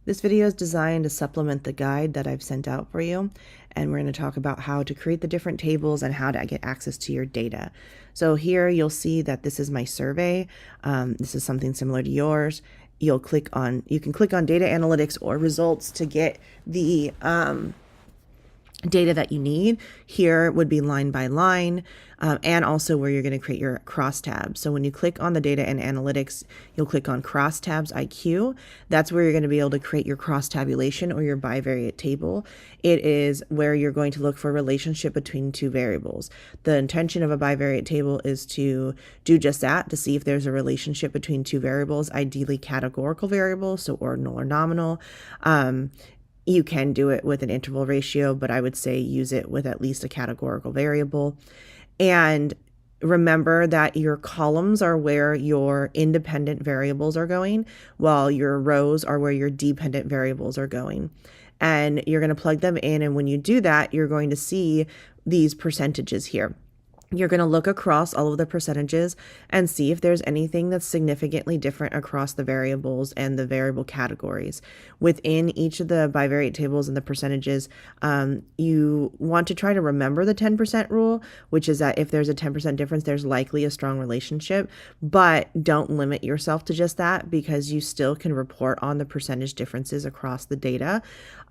This video is designed to supplement the guide that I've sent out for you, and we're going to talk about how to create the different tables and how to get access to your data. So here you'll see that this is my survey. This is something similar to yours. You can click on data analytics or results to get the data that you need. Here would be line by line, and also where you're going to create your crosstabs. So when you click on the data and analytics, you'll click on crosstabs IQ. That's where you're going to be able to create your cross tabulation or your bivariate table. It is where you're going to look for a relationship between two variables. The intention of a bivariate table is to do just that, to see if there's a relationship between two variables, ideally categorical variables, so ordinal or nominal. You can do it with an interval ratio, but I would say use it with at least a categorical variable. And remember that your columns are where your independent variables are going, while your rows are where your dependent variables are going. And you're going to plug them in. And when you do that, you're going to see these percentages here. You're going to look across all of the percentages and see if there's anything that's significantly different across the variables and the variable categories. Within each of the bivariate tables and the percentages, you want to try to remember the 10% rule, which is that if there's a 10% difference, there's likely a strong relationship, but don't limit yourself to just that, because you still can report on the percentage differences across the data.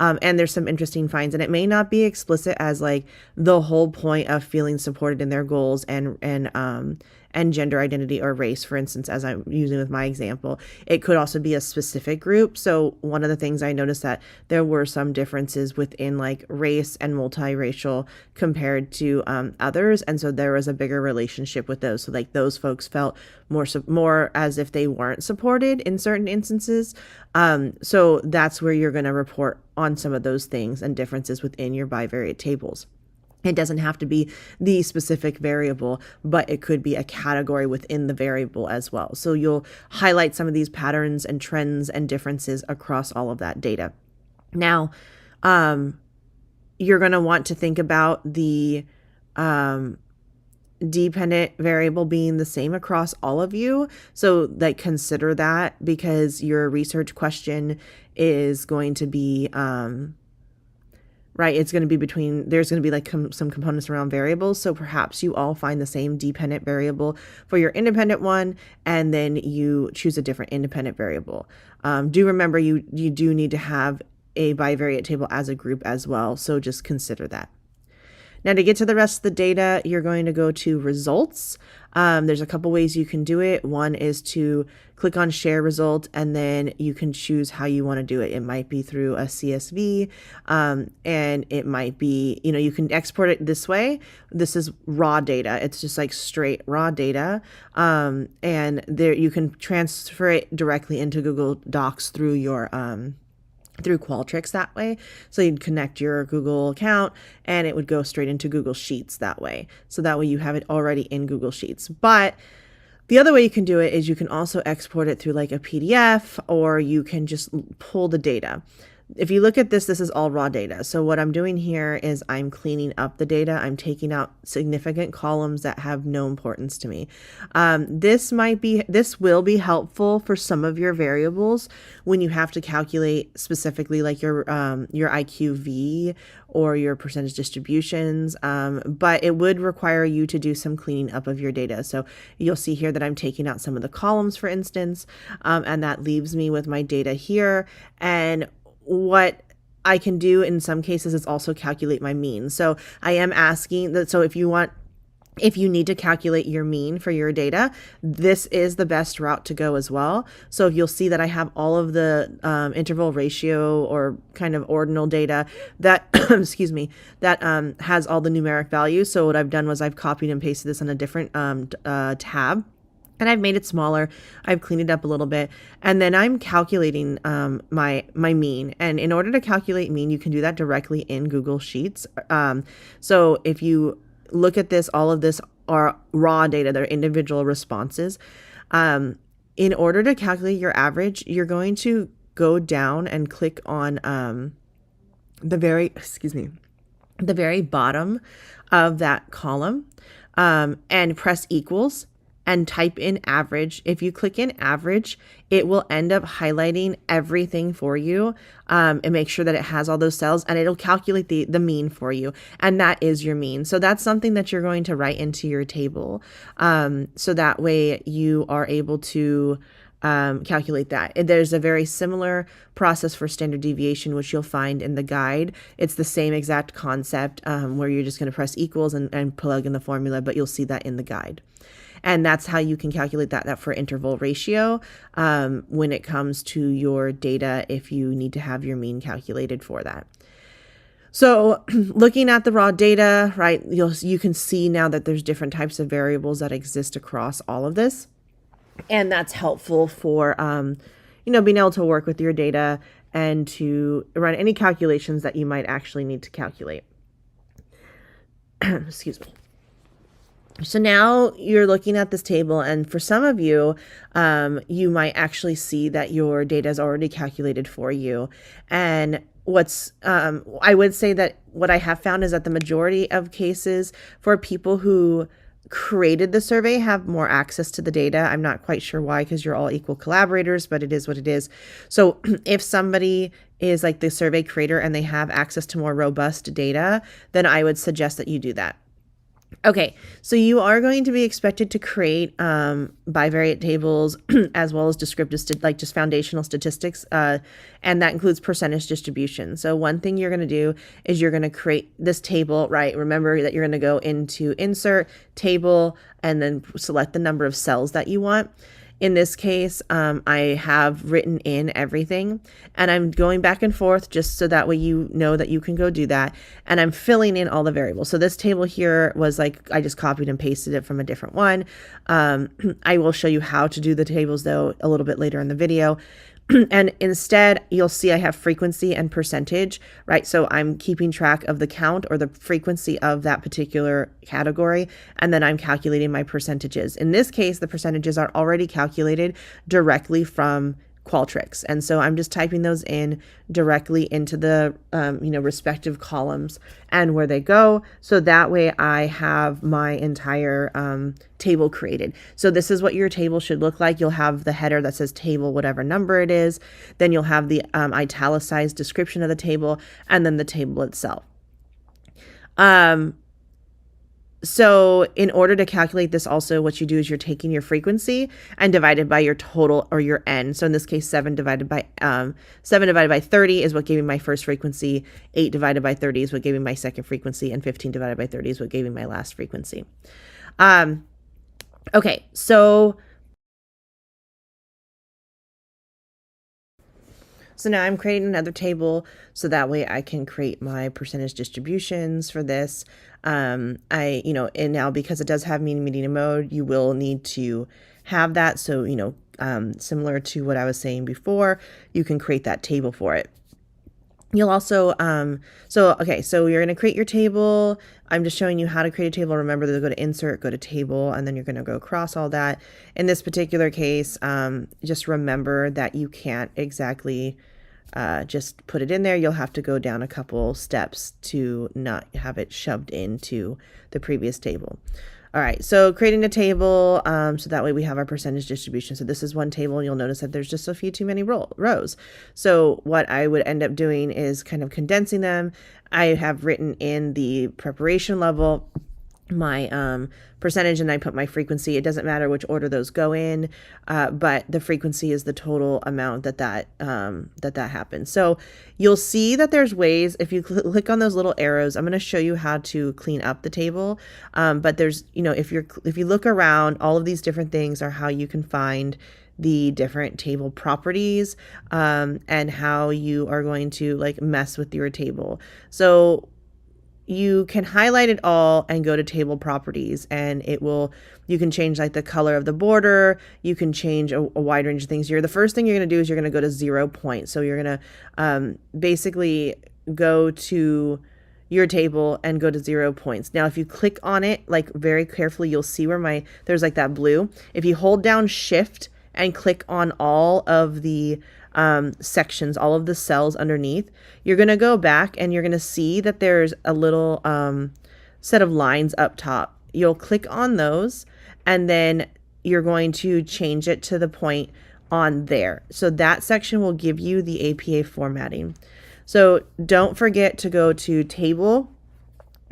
And there's some interesting finds, and it may not be explicit as like the whole point of feeling supported in their goals and gender identity or race, for instance, as I'm using with my example. It could also be a specific group. So one of the things I noticed that there were some differences within like race and multiracial compared to others, and so there was a bigger relationship with those. So like those folks felt more as if they weren't supported in certain instances. So that's where you're going to report on some of those things and differences within your bivariate tables. It doesn't have to be the specific variable, but it could be a category within the variable as well. So you'll highlight some of these patterns and trends and differences across all of that data. Now, you're going to want to think about the dependent variable being the same across all of you. So like consider that, because your research question is going to be right, it's going to be there's going to be like some components around variables. So perhaps you all find the same dependent variable for your independent one, and then you choose a different independent variable. Do remember you do need to have a bivariate table as a group as well. So just consider that. Now to get to the rest of the data, you're going to go to results. There's a couple ways you can do it. One is to click on share result, and then you can choose how you want to do it. It might be through a CSV, and it might be, you can export it this way. This is raw data. It's just like straight raw data. And there you can transfer it directly into Google Docs through your through Qualtrics that way. So you'd connect your Google account and it would go straight into Google Sheets that way. So that way you have it already in Google Sheets. But the other way you can do it is you can also export it through like a PDF, or you can just pull the data. If you look at this is all raw data. So what I'm doing here is I'm cleaning up the data. I'm taking out significant columns that have no importance to me. This will be helpful for some of your variables when you have to calculate specifically like your IQV or your percentage distributions. But it would require you to do some cleaning up of your data. So you'll see here that I'm taking out some of the columns, for instance, and that leaves me with my data here. And what I can do in some cases is also calculate my mean. So I am asking that, so if you need to calculate your mean for your data, this is the best route to go as well. So you'll see that I have all of the interval ratio or kind of ordinal data that, excuse me, that has all the numeric values. So what I've done was I've copied and pasted this on a different tab. And I've made it smaller. I've cleaned it up a little bit. And then I'm calculating my mean. And in order to calculate mean, you can do that directly in Google Sheets. So if you look at this, all of this are raw data. They're individual responses. In order to calculate your average, you're going to go down and click on the very bottom of that column and press equals and type in average. If you click in average, it will end up highlighting everything for you, and make sure that it has all those cells, and it'll calculate the mean for you. And that is your mean. So that's something that you're going to write into your table. So that way you are able to calculate that. There's a very similar process for standard deviation, which you'll find in the guide. It's the same exact concept, where you're just going to press equals and plug in the formula, but you'll see that in the guide. And that's how you can calculate that for interval ratio, when it comes to your data, if you need to have your mean calculated for that. So looking at the raw data, right, you can see now that there's different types of variables that exist across all of this. And that's helpful for, being able to work with your data and to run any calculations that you might actually need to calculate. Excuse me. So now you're looking at this table, and for some of you, you might actually see that your data is already calculated for you. And I would say that what I have found is that the majority of cases for people who created the survey have more access to the data. I'm not quite sure why, because you're all equal collaborators, but it is what it is. So if somebody is like the survey creator and they have access to more robust data, then I would suggest that you do that. Okay, so you are going to be expected to create bivariate tables as well as descriptive, like just foundational statistics, and that includes percentage distribution. So one thing you're going to do is you're going to create this table, right? Remember that you're going to go into insert, table, and then select the number of cells that you want. In this case, I have written in everything, and I'm going back and forth just so that way you know that you can go do that. And I'm filling in all the variables. So this table here was like, I just copied and pasted it from a different one. I will show you how to do the tables though a little bit later in the video. And instead, you'll see I have frequency and percentage, right? So I'm keeping track of the count or the frequency of that particular category, and then I'm calculating my percentages. In this case, the percentages are already calculated directly from Qualtrics. And so I'm just typing those in directly into the respective columns and where they go. So that way I have my entire table created. So this is what your table should look like. You'll have the header that says table, whatever number it is. Then you'll have the italicized description of the table, and then the table itself. So in order to calculate this, also what you do is you're taking your frequency and divided by your total, or your n. So in this case, 7 divided by 30 is what gave me my first frequency. 8 divided by 30 is what gave me my second frequency, and 15 divided by 30 is what gave me my last frequency. Okay, so now I'm creating another table so that way I can create my percentage distributions for this. And now because it does have mean, median, and mode, you will need to have that. So, similar to what I was saying before, you can create that table for it. You'll also, so you're going to create your table. I'm just showing you how to create a table. Remember to go to insert, go to table, and then you're going to go across all that. In this particular case, just remember that you can't exactly just put it in there. You'll have to go down a couple steps to not have it shoved into the previous table. All right, so creating a table, so that way we have our percentage distribution. So this is one table, and you'll notice that there's just a few too many rows. So what I would end up doing is kind of condensing them. I have written in the preparation level my percentage, and I put my frequency. It doesn't matter which order those go in, but the frequency is the total amount that happens. So you'll see that there's ways, if you click on those little arrows, I'm going to show you how to clean up the table. But there's, if you look around, all of these different things are how you can find the different table properties, and how you are going to like mess with your table. So you can highlight it all and go to table properties, and you can change like the color of the border. You can change a wide range of things here. The first thing you're going to do is you're going to go to 0 point. So you're going to basically go to your table and go to 0 points. Now, if you click on it, like very carefully, you'll see where there's like that blue. If you hold down shift and click on all of the sections, all of the cells underneath, you're going to go back and you're going to see that there's a little set of lines up top. You'll click on those, and then you're going to change it to the point on there. So that section will give you the APA formatting. So don't forget to go to table,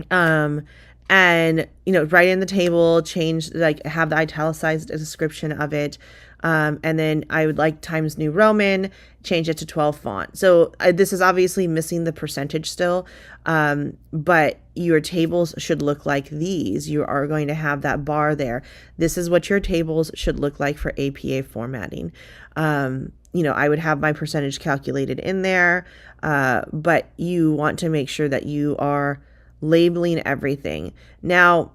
and write in the table, change, like, have the italicized description of it, and then I would like Times New Roman, change it to 12 font. So this is obviously missing the percentage still, but your tables should look like these. You are going to have that bar there. This is what your tables should look like for APA formatting. I would have my percentage calculated in there, but you want to make sure that you are labeling everything. Now,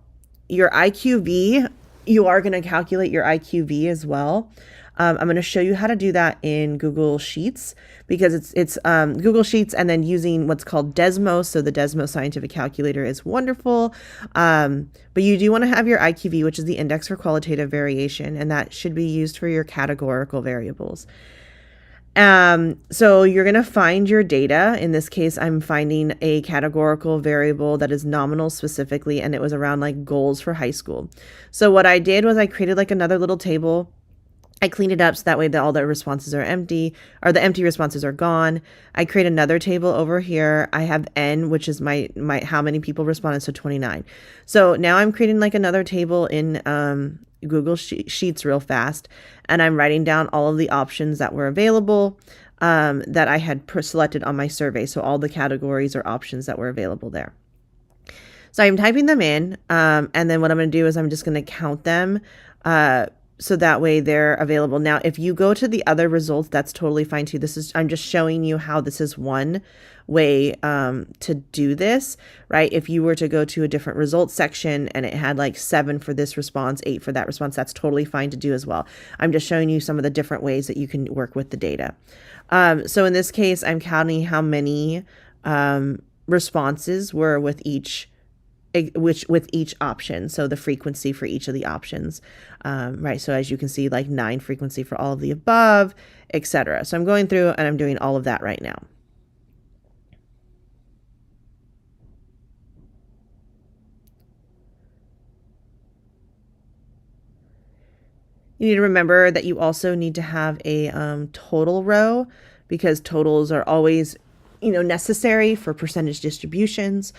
your IQV, you are going to calculate your IQV as well. I'm going to show you how to do that in Google Sheets, because it's Google Sheets and then using what's called Desmos. So the Desmos scientific calculator is wonderful. But you do want to have your IQV, which is the index for qualitative variation, and that should be used for your categorical variables. So you're going to find your data. In this case, I'm finding a categorical variable that is nominal specifically, and it was around like goals for high school. So what I did was I created like another little table. I cleaned it up so that way that all the responses are empty, or the empty responses are gone. I create another table over here. I have N, which is my how many people responded, so 29. So now I'm creating like another table in Google Sheets real fast, and I'm writing down all of the options that were available, that I had selected on my survey. So all the categories or options that were available there. So I'm typing them in, and then what I'm going to do is I'm just going to count them, so that way they're available. Now, if you go to the other results, that's totally fine too. I'm just showing you how this is one way to do this, right? If you were to go to a different results section and it had like 7 for this response, 8 for that response, that's totally fine to do as well. I'm just showing you some of the different ways that you can work with the data. So in this case, I'm counting how many responses were with each option. So the frequency for each of the options, right? So as you can see, like 9 frequency for all of the above, etc. So I'm going through and I'm doing all of that right now. You need to remember that you also need to have a total row, because totals are always necessary for percentage distributions,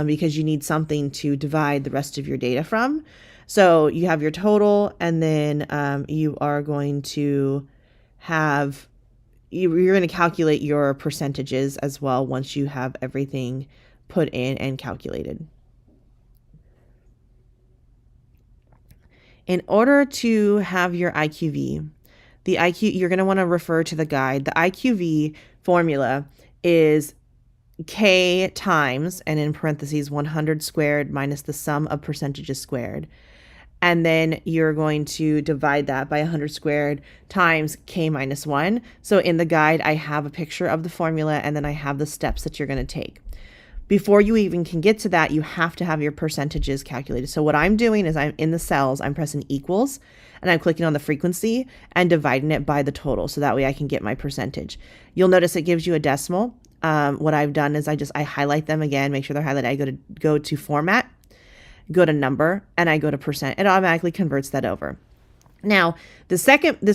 because you need something to divide the rest of your data from. So you have your total, and then you are going to have, you're going to calculate your percentages as well once you have everything put in and calculated. In order to have your IQV, you're going to want to refer to the guide. The IQV formula is K times, and in parentheses, 100 squared minus the sum of percentages squared. And then you're going to divide that by 100 squared times K minus 1. So in the guide, I have a picture of the formula, and then I have the steps that you're going to take. Before you even can get to that, you have to have your percentages calculated. So what I'm doing is I'm in the cells, I'm pressing equals, and I'm clicking on the frequency and dividing it by the total. So that way I can get my percentage. You'll notice it gives you a decimal. What I've done is I highlight them again, make sure they're highlighted. I go to format, go to number, and I go to percent. It automatically converts that over. Now, this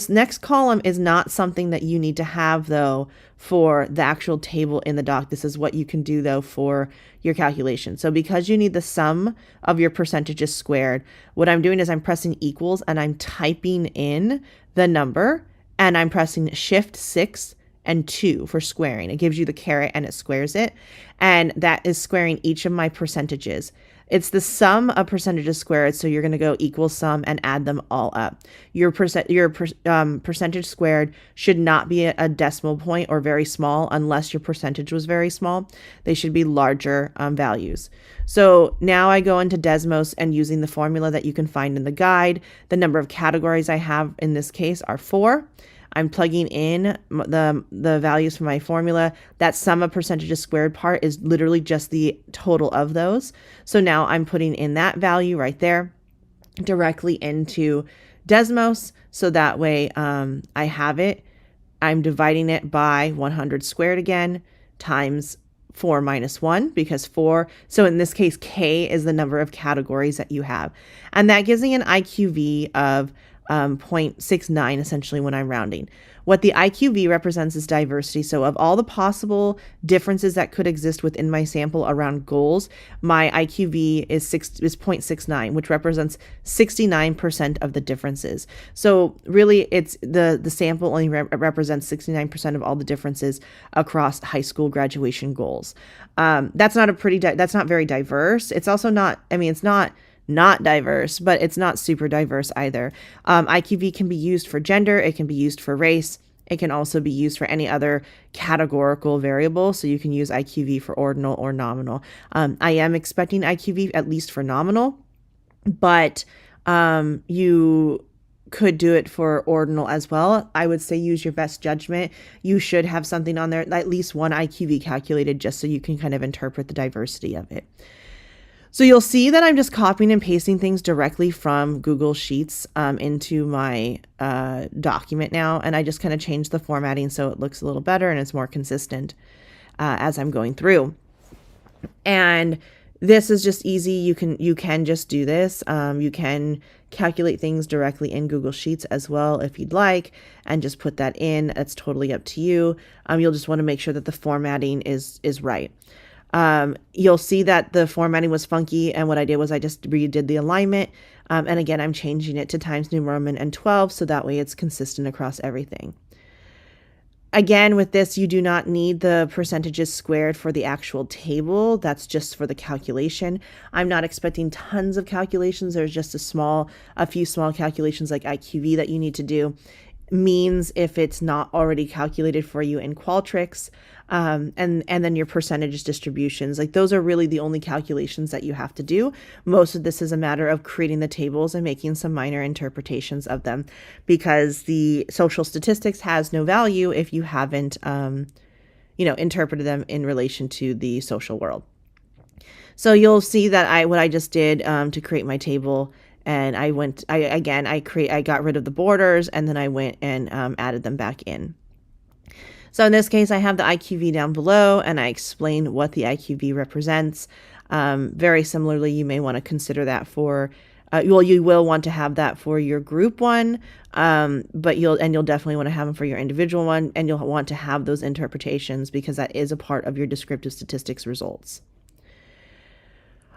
next column is not something that you need to have, though, for the actual table in the doc. This is what you can do, though, for your calculation. So because you need the sum of your percentages squared, what I'm doing is I'm pressing equals, and I'm typing in the number, and I'm pressing Shift 6 and 2 for squaring. It gives you the caret and it squares it, and that is squaring each of my percentages. It's the sum of percentages squared, so you're going to go equal sum and add them all up. Your percentage squared should not be a decimal point or very small, unless your percentage was very small. They should be larger values. So now I go into Desmos, and using the formula that you can find in the guide, the number of categories I have in this case are 4. I'm plugging in the values for my formula. That sum of percentages squared part is literally just the total of those. So now I'm putting in that value right there directly into Desmos. So that way I have it. I'm dividing it by 100 squared again times 4 minus 1, because 4, so in this case, K is the number of categories that you have. And that gives me an IQV of 0.69 essentially when I'm rounding. What the IQV represents is diversity. So of all the possible differences that could exist within my sample around goals, my IQV is 0.69, which represents 69% of the differences. So really it's the sample only represents 69% of all the differences across high school graduation goals. That's not very diverse. It's also not, I mean, it's not diverse, but it's not super diverse either. IQV can be used for gender, it can be used for race, it can also be used for any other categorical variable. So you can use IQV for ordinal or nominal. I am expecting IQV at least for nominal, but you could do it for ordinal as well. I would say use your best judgment. You should have something on there, at least one IQV calculated, just so you can kind of interpret the diversity of it. So you'll see that I'm just copying and pasting things directly from Google Sheets into my document now. And I just kind of changed the formatting so it looks a little better and it's more consistent as I'm going through. And this is just easy. You can just do this. You can calculate things directly in Google Sheets as well if you'd like, and just put that in. It's totally up to you. You'll just want to make sure that the formatting is right. You'll see that the formatting was funky, and what I did was I just redid the alignment. And again, I'm changing it to Times New Roman and 12, so that way it's consistent across everything. Again, with this, you do not need the percentages squared for the actual table. That's just for the calculation. I'm not expecting tons of calculations. There's just a few small calculations like IQV that you need to do. Means if it's not already calculated for you in Qualtrics, and then your percentage distributions. Like those are really the only calculations that you have to do. Most of this is a matter of creating the tables and making some minor interpretations of them, because the social statistics has no value if you haven't, interpreted them in relation to the social world. So you'll see that what I just did to create my table. And I got rid of the borders, and then I went and added them back in. So in this case, I have the IQV down below, and I explain what the IQV represents. Very similarly, you may want to consider that for, you will want to have that for your group one, but you'll definitely want to have them for your individual one, and you'll want to have those interpretations because that is a part of your descriptive statistics results.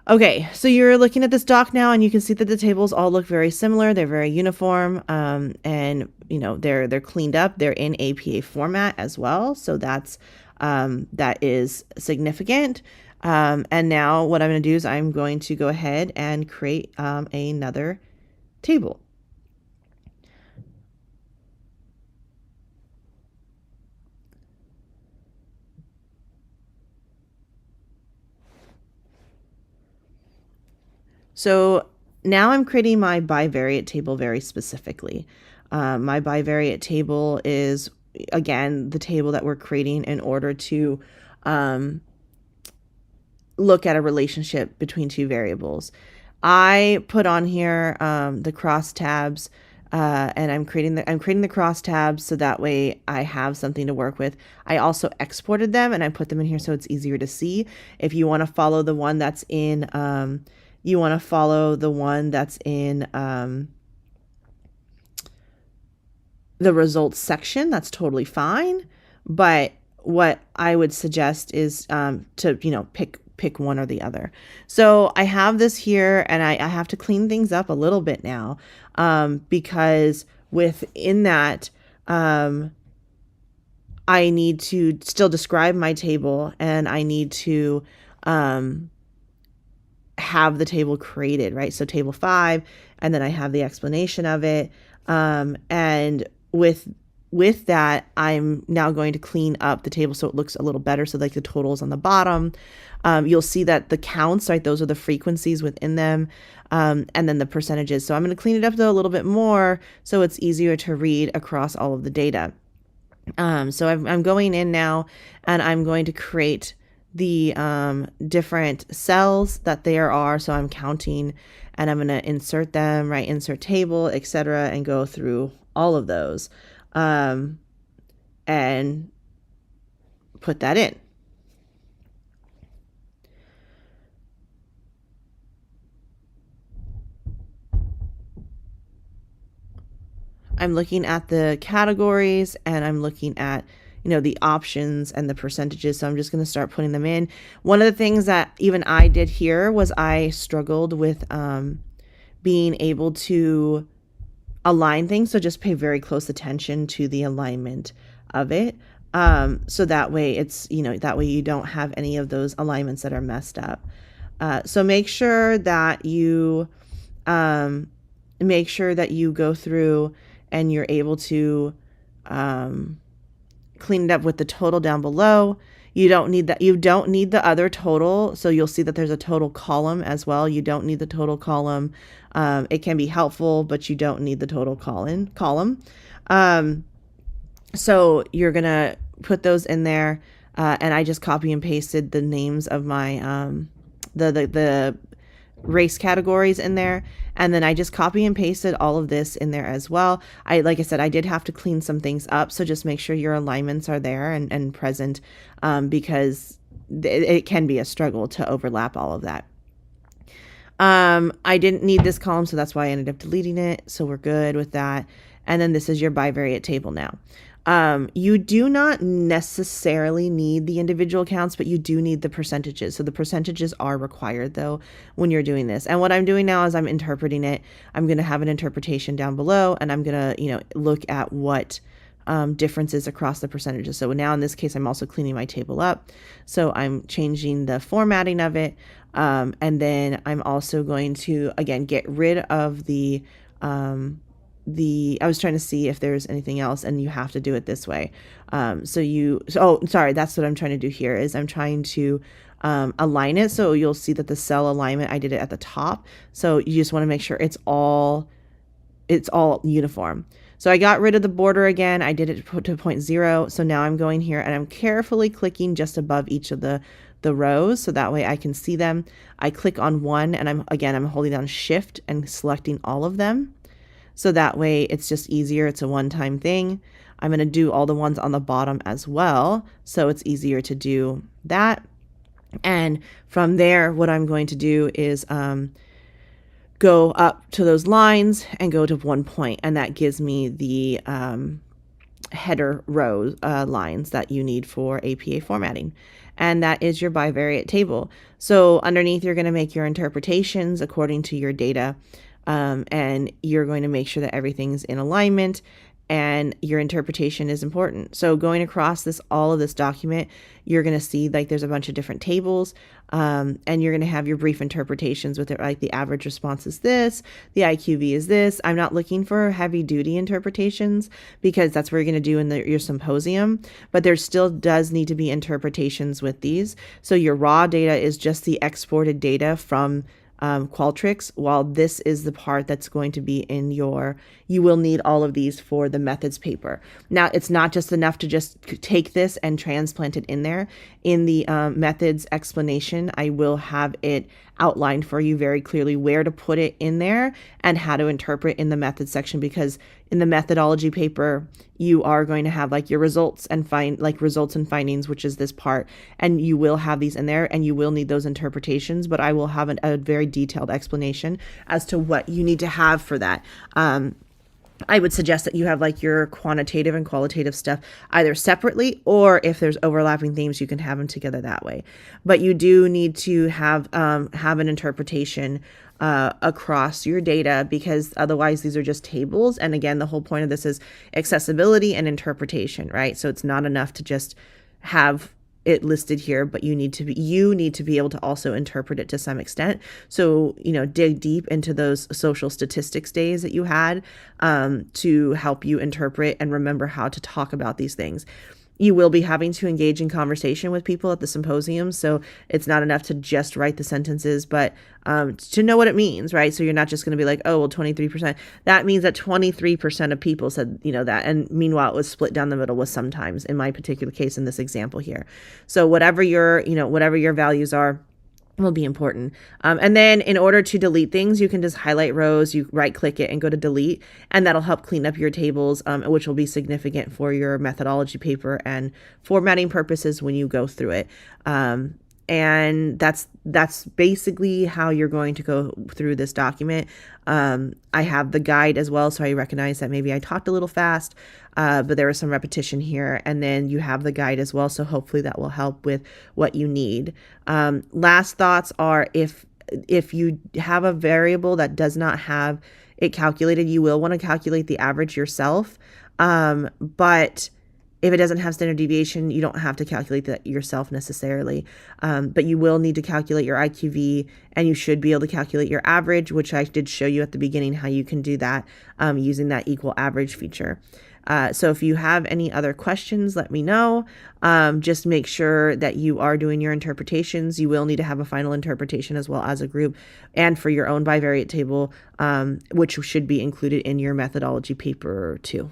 Okay, so you're looking at this doc now, and you can see that the tables all look very similar. They're very uniform, and they're cleaned up. They're in APA format as well, so that is significant. And now what I'm going to do is I'm going to go ahead and create another table. So now I'm creating my bivariate table very specifically. My bivariate table is, again, the table that we're creating in order to look at a relationship between two variables. I put on here the crosstabs, and I'm creating the crosstabs so that way I have something to work with. I also exported them and I put them in here so it's easier to see. If you want to follow the one that's in the results section, that's totally fine. But what I would suggest is to pick one or the other. So I have this here, and I have to clean things up a little bit now, because within that, I need to still describe my table, and I need to have the table created, right? So table 5, and then I have the explanation of it. And with that, I'm now going to clean up the table so it looks a little better. So like the totals on the bottom, you'll see that the counts, right? Those are the frequencies within them, and then the percentages. So I'm going to clean it up though a little bit more so it's easier to read across all of the data. So I'm going in now, and I'm going to create the different cells that there are. So I'm counting, and I'm going to insert them, right? Insert table, etc., and go through all of those, and put that in. I'm looking at the categories, and I'm looking at, the options and the percentages. So I'm just going to start putting them in. One of the things that even I did here was I struggled with being able to align things. So just pay very close attention to the alignment of it. So that way that way you don't have any of those alignments that are messed up. So make sure that you go through and you're able to clean it up with the total down below. You don't need that. You don't need the other total. So you'll see that there's a total column as well. You don't need the total column. It can be helpful, but you don't need the total column. So you're going to put those in there. And I just copy and pasted the names of my, the race categories in there. And then I just copy and pasted all of this in there as well. Like I said, I did have to clean some things up. So just make sure your alignments are there and present, because it can be a struggle to overlap all of that. I didn't need this column, so that's why I ended up deleting it. So we're good with that. And then this is your bivariate table now. You do not necessarily need the individual counts, but you do need the percentages. So the percentages are required though when you're doing this. And what I'm doing now is I'm interpreting it. I'm going to have an interpretation down below, and I'm going to, look at what differences across the percentages. So now in this case, I'm also cleaning my table up. So I'm changing the formatting of it. And then I'm also going to, again, get rid of I was trying to see if there's anything else, and you have to do it this way. Sorry, that's what I'm trying to do here is I'm trying to align it. So you'll see that the cell alignment, I did it at the top. So you just want to make sure it's all uniform. So I got rid of the border again. I did it to 0.0. So now I'm going here and I'm carefully clicking just above each of the rows, so that way I can see them. I click on one, and I'm holding down Shift and selecting all of them. So that way it's just easier. It's a one-time thing. I'm going to do all the ones on the bottom as well, so it's easier to do that. And from there, what I'm going to do is go up to those lines and go to 1 point, and that gives me the header row lines that you need for APA formatting. And that is your bivariate table. So underneath, you're going to make your interpretations according to your data. And you're going to make sure that everything's in alignment, and your interpretation is important. So going across all of this document, you're going to see like there's a bunch of different tables, and you're going to have your brief interpretations with it. Like the average response is this, the IQV is this. I'm not looking for heavy duty interpretations because that's what you're going to do in your symposium, but there still does need to be interpretations with these. So your raw data is just the exported data from Qualtrics, while this is the part that's going to be in you will need all of these for the methods paper. Now, it's not just enough to just take this and transplant it in there. In the methods explanation, I will have it outlined for you very clearly where to put it in there and how to interpret in the methods section, because in the methodology paper, you are going to have like your results and findings, which is this part, and you will have these in there, and you will need those interpretations, but I will have a very detailed explanation as to what you need to have for that. I would suggest that you have like your quantitative and qualitative stuff either separately, or if there's overlapping themes, you can have them together that way. But you do need to have an interpretation across your data, because otherwise these are just tables. And again, the whole point of this is accessibility and interpretation, right? So it's not enough to just have it listed here, but you need to be able to also interpret it to some extent. So, dig deep into those social statistics days that you had to help you interpret and remember how to talk about these things. You will be having to engage in conversation with people at the symposium. So it's not enough to just write the sentences, but to know what it means, right? So you're not just going to be like, oh, well, 23%. That means that 23% of people said, that. And meanwhile, it was split down the middle with sometimes, in my particular case, in this example here. So whatever your values are, will be important. And then in order to delete things, you can just highlight rows, you right click it and go to delete, and that'll help clean up your tables, which will be significant for your methodology paper and formatting purposes when you go through it. And that's basically how you're going to go through this document. I have the guide as well, so I recognize that maybe I talked a little fast, but there was some repetition here. And then you have the guide as well, so hopefully that will help with what you need. Last thoughts are, if you have a variable that does not have it calculated, you will want to calculate the average yourself. But if it doesn't have standard deviation, you don't have to calculate that yourself necessarily. But you will need to calculate your IQV, and you should be able to calculate your average, which I did show you at the beginning how you can do that using that equal average feature. So if you have any other questions, let me know. Just make sure that you are doing your interpretations. You will need to have a final interpretation as well as a group, and for your own bivariate table, which should be included in your methodology paper too.